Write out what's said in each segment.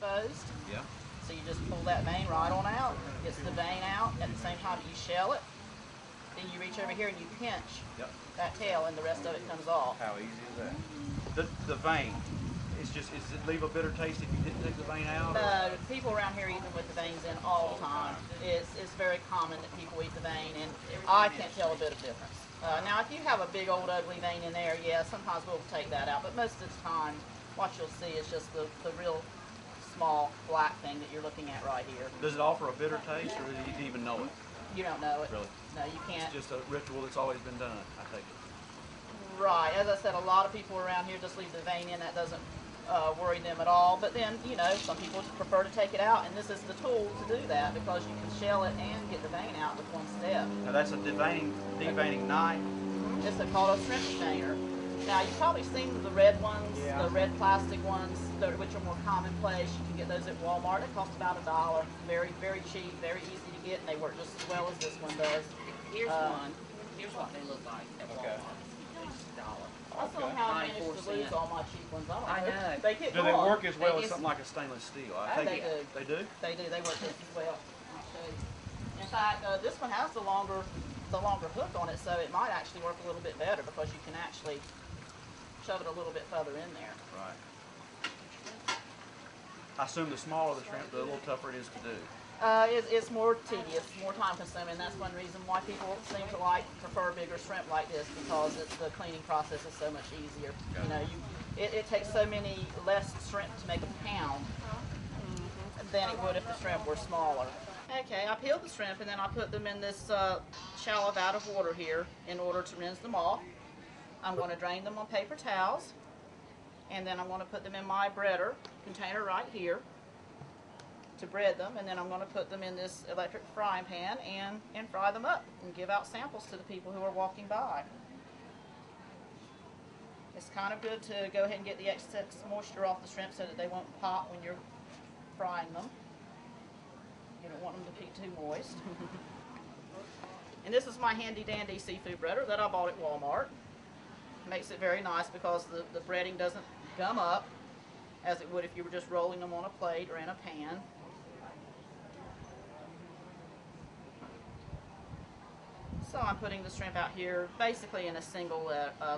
exposed. Yeah. So you just pull that vein right on out, gets the vein out. At the same time you shell it. Then you reach over here and you pinch that tail, and the rest of it comes off. How easy is that? The vein, is it leave a bitter taste if you didn't take the vein out? No, people around here eat them with the veins in all the time. It's very common that people eat the vein, and I can't tell a bit of difference. Now, if you have a big old ugly vein in there, yeah, sometimes we'll take that out, but most of the time, what you'll see is just the real small black thing that you're looking at right here. Does it offer a bitter taste, or do you even know it? You don't know it. Really? No, you can't. It's just a ritual that's always been done, I take it. Right. As I said, a lot of people around here just leave the vein in. That doesn't worry them at all. But then, you know, some people prefer to take it out, and this is the tool to do that because you can shell it and get the vein out with one step. Now that's a deveining knife. It's called a shrimp deveiner. Now, you've probably seen the red ones, the red plastic ones, which are more commonplace. You can get those at Walmart. They cost about $1. Very, very cheap, very easy to get, and they work just as well as this one does. Here's one. Here's what they look like at Walmart. I somehow managed to lose all my cheap ones. I don't know. They get Do they gone. work as well as something like a stainless steel? They do. They do? They do. They work just as well. I'll show you. In fact, this one has the longer hook on it, so it might actually work a little bit better because you can actually shove it a little bit further in there. Right. I assume the smaller the shrimp, the little tougher it is to do. It's more tedious, more time consuming. That's one reason why people seem to prefer bigger shrimp like this, because the cleaning process is so much easier. Okay. You know, it takes so many less shrimp to make a pound than it would if the shrimp were smaller. Okay, I peeled the shrimp and then I put them in this shallow vat of water here in order to rinse them off. I'm going to drain them on paper towels, and then I'm going to put them in my breader container right here to bread them, and then I'm going to put them in this electric frying pan and fry them up and give out samples to the people who are walking by. It's kind of good to go ahead and get the excess moisture off the shrimp so that they won't pop when you're frying them. You don't want them to be too moist. And this is my handy dandy seafood breader that I bought at Walmart. Makes it very nice because the breading doesn't gum up as it would if you were just rolling them on a plate or in a pan. So I'm putting the shrimp out here basically in a single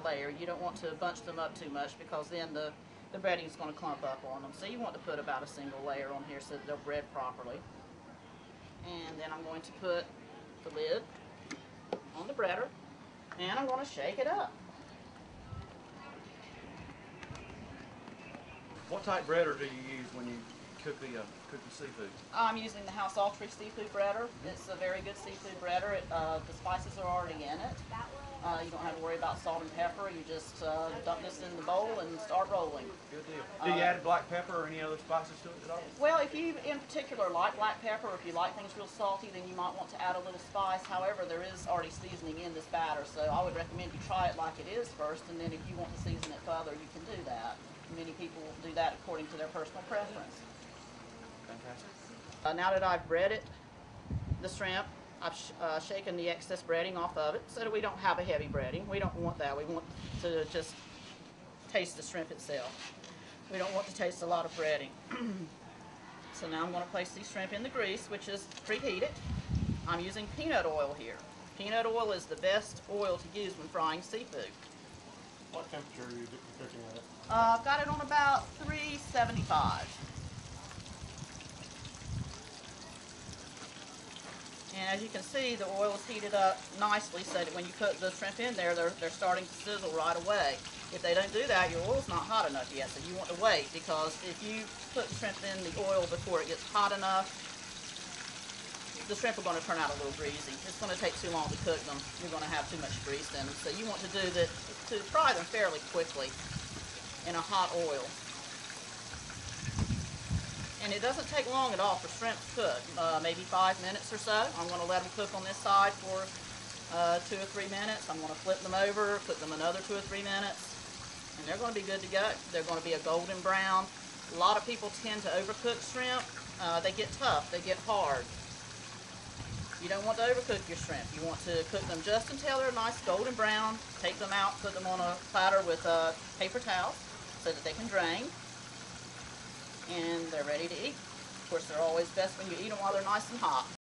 layer. You don't want to bunch them up too much because then the breading is going to clump up on them. So you want to put about a single layer on here so that they'll bread properly. And then I'm going to put the lid on the breader, and I'm going to shake it up. What type breader do you use when you cook the seafood? I'm using the House Altry seafood breader. It's a very good seafood breader. The spices are already in it. You don't have to worry about salt and pepper. You just dump this in the bowl and start rolling. Good deal. Do you add black pepper or any other spices to it at all? Well, if you in particular like black pepper, or if you like things real salty, then you might want to add a little spice. However, there is already seasoning in this batter, so I would recommend you try it like it is first, and then if you want to season it further, you can do that. Many people do that according to their personal preference. Fantastic. Now that I've breaded the shrimp, I've shaken the excess breading off of it so that we don't have a heavy breading. We don't want that. We want to just taste the shrimp itself. We don't want to taste a lot of breading. So now I'm going to place these shrimp in the grease, which is preheated. I'm using peanut oil here. Peanut oil is the best oil to use when frying seafood. What temperature are you cooking at? I've got it on about 375. And as you can see, the oil is heated up nicely so that when you put the shrimp in there, they're starting to sizzle right away. If they don't do that, your oil's not hot enough yet, so you want to wait, because if you put the shrimp in the oil before it gets hot enough, the shrimp are going to turn out a little greasy. It's going to take too long to cook them. You're going to have too much grease in them. So you want to fry them fairly quickly in a hot oil. And it doesn't take long at all for shrimp to cook, maybe 5 minutes or so. I'm going to let them cook on this side for 2 or 3 minutes. I'm going to flip them over, cook them another 2 or 3 minutes, and they're going to be good to go. They're going to be a golden brown. A lot of people tend to overcook shrimp. They get tough, they get hard. You don't want to overcook your shrimp. You want to cook them just until they're nice golden brown. Take them out, put them on a platter with paper towels so that they can drain. And they're ready ready to eat. Of course, they're always best when you eat them while they're nice and hot.